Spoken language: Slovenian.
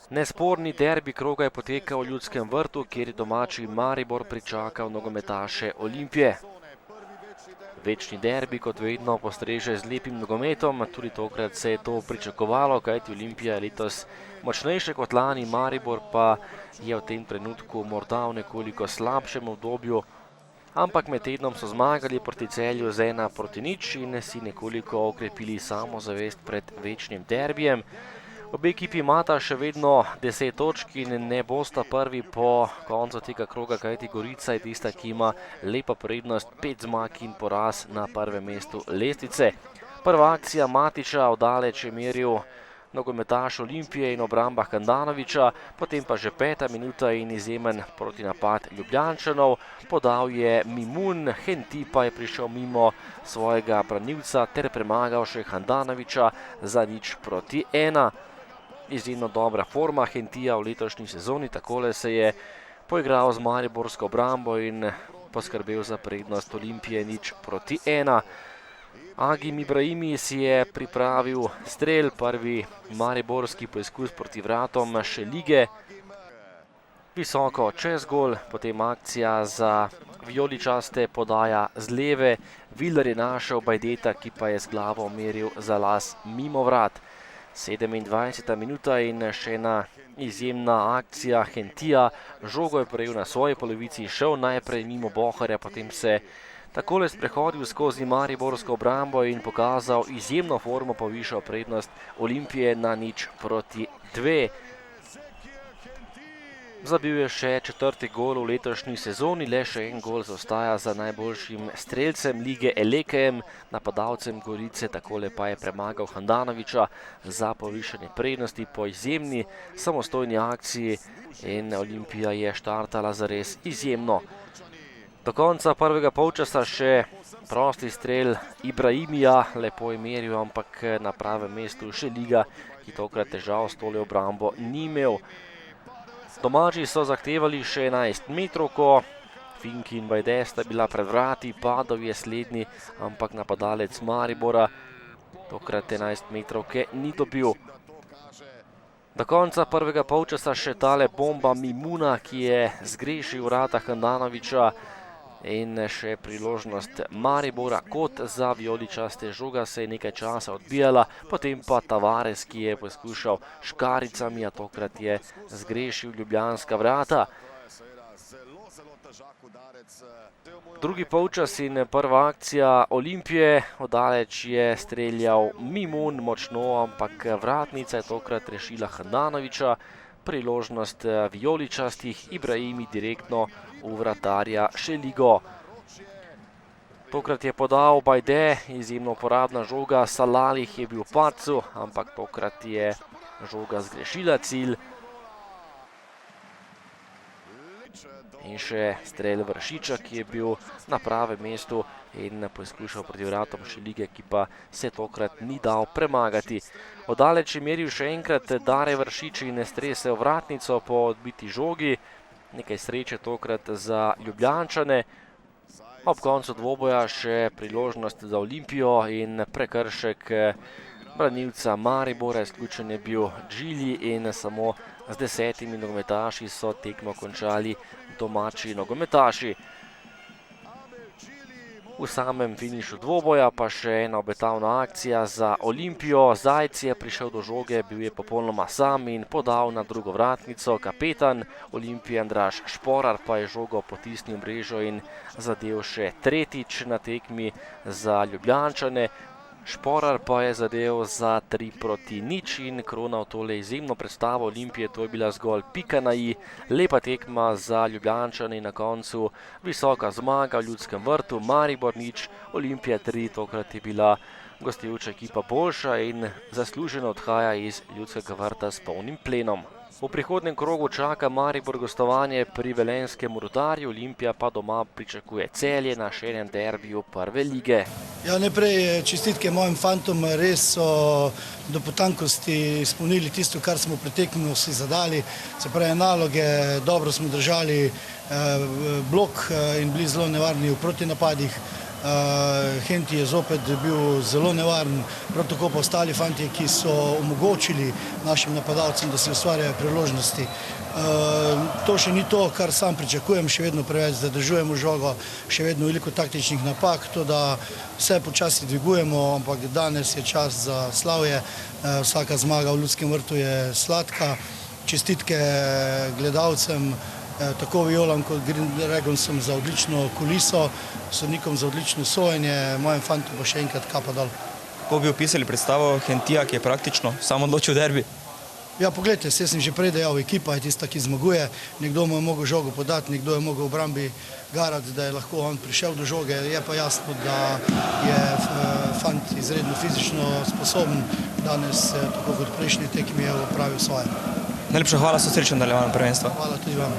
Nesporni derbi kroga je potekal v Ljudskem vrtu, kjer je domači Maribor pričakal nogometaše Olimpije. Večni derbi kot vedno postreže z lepim nogometom, tudi tokrat se je to pričakovalo, kajti Olimpija je letos močnejša kot lani, Maribor pa je v tem trenutku morda v nekoliko slabšem obdobju, ampak med tednom so zmagali proti Celju z 1-0 in si nekoliko okrepili samozavest pred večnim derbijem. Obe ekipi imata še vedno 10 točk in ne bosta prvi po koncu tega kroga, kajti Gorica je tista, ki ima lepa prednost, 5 zmag in poraz na prvem mestu lestvice. Prva akcija Matiča oddaleč je meril nogometaš Olimpije in obramba Handanovića, potem pa že 5. minuta in izjemen protinapad Ljubljančanov. Podal je Mimun, Henti pa je prišel mimo svojega branilca ter premagal še Handanovića za 0-1. Izjemno dobra forma Hentija v letošnji sezoni, takole se je poigral z mariborsko obrambo in poskrbel za prednost Olimpije 0-1. Agim Ibrahimi si je pripravil strel, prvi mariborski poizkus proti vratom še lige. Visoko čez gol, potem akcija za vijoličaste podaja z leve. Viler je našel Bajdeta, ki pa je z glavo meril za las mimo vrat. 27. minuta in še ena izjemna akcija Hentija. Žogo je prejel na svoji polovici, šel najprej mimo Boharja, potem se takole sprehodil skozi mariborsko obrambo in pokazal izjemno formo, povišal prednost Olimpije na 0-2. Zabil je še 4. gol v letošnji sezoni, le še en gol zaostaja za najboljšim strelcem lige Elekejem, napadalcem Gorice, takole pa je premagal Handanovića za povišanje prednosti po izjemni samostojni akciji in Olimpija je štartala zares izjemno. Do konca prvega polčasa še prosti strel Ibrahimija, lepo je meril, ampak na pravem mestu še liga, ki tokrat težav s tole obrambo ni imel. Domači so zahtevali še 11 metrovko, Finki in Bajde sta bila pred vrati, padal je slednji, ampak napadalec Maribora tokrat 11 metrovke ni dobil. Do konca prvega polčasa še tale bomba Mimuna, ki je zgrešil vrata Handanovića in še priložnost Maribora kot za vijoličaste. Žoga se je nekaj časa odbijala, potem pa Tavares, ki je poskušal škaricami, a tokrat je zgrešil ljubljanska vrata. Drugi polčas in prva akcija Olimpije, oddaleč je streljal Mimun močno, ampak vratnica je tokrat rešila Handanovića. Priložnost vijoličastih, Ibrahimi direktno v vratarja še ligo. Tokrat je podal Bajde, izjemno uporabna žoga, Salalih je bil v padcu, ampak tokrat je žoga zgrešila cilj. In še strel Vršiča, ki je bil na pravem mestu in poskušal proti vratom še lige, ki pa se tokrat ni dal premagati. Oddaleč je meril še enkrat Dare Vršič in stresel vratnico po odbiti žogi. Nekaj sreče tokrat za Ljubljančane. Ob koncu dvoboja še priložnost za Olimpijo in prekršek branilca Maribora, izključen je bil Džili in samo z 10 nogometaši so tekmo končali domači nogometaši. V samem finišu dvoboja pa še ena obetavna akcija za Olimpijo. Zajc je prišel do žoge, bil je popolnoma sam in podal na drugo vratnico. Kapetan Olimpije Andraž Šporar pa je žogo potisnil v mrežo in zadel še tretjič na tekmi za Ljubljančane. Šporar pa je zadel za 3-0 in kronal tole izjemno predstavo Olimpije. To je bila zgolj pika na i, lepa tekma za Ljubljančane in na koncu visoka zmaga v Ljudskem vrtu. Maribor 0, Olimpija 3, tokrat je bila gostujoča ekipa boljša in zasluženo odhaja iz Ljudskega vrta s polnim plenom. V prihodnjem krogu čaka Maribor gostovanje pri velenjskem Rudarju, Olimpija pa doma pričakuje Celje na še enem derbiju prve lige. Ja, najprej čestitke mojim fantom, res so do potankosti izpolnili tisto, kar smo pri tekmi si zadali. Se pravi, naloge, dobro smo držali blok in bili zelo nevarni v protinapadih. Henti je zopet bil zelo nevaren, prav tako pa ostali fantje, ki so omogočili našim napadalcem, da se ustvarjajo priložnosti. To še ni to, kar sam pričakujem, še vedno preveč zadržujemo žogo, še vedno veliko taktičnih napak, to da vse počasi dvigujemo, ampak danes je čas za slavje, vsaka zmaga v Ljudskem vrtu je sladka. Čestitke gledalcem, tako Violam kot Green Dragonsom za odlično kuliso, sodnikom za odlično sojenje, mojem fantu pa še enkrat kapa dol. Kako bi opisali predstavo Hentija, ki je praktično sam odločil derbi? Ja, poglejte, jaz sem že prej dejal, ekipa je tista, ki zmaguje, nekdo mu je mogel žogo podati, nekdo je mogel v obrambi garati, da je lahko on prišel do žoge, je pa jasno, da je fant izredno fizično sposoben, danes, tako kot prejšnji tekmi, je opravil svoje. Najlepša hvala, so srečno nadaljevanje prvenstva. Hvala tudi vam.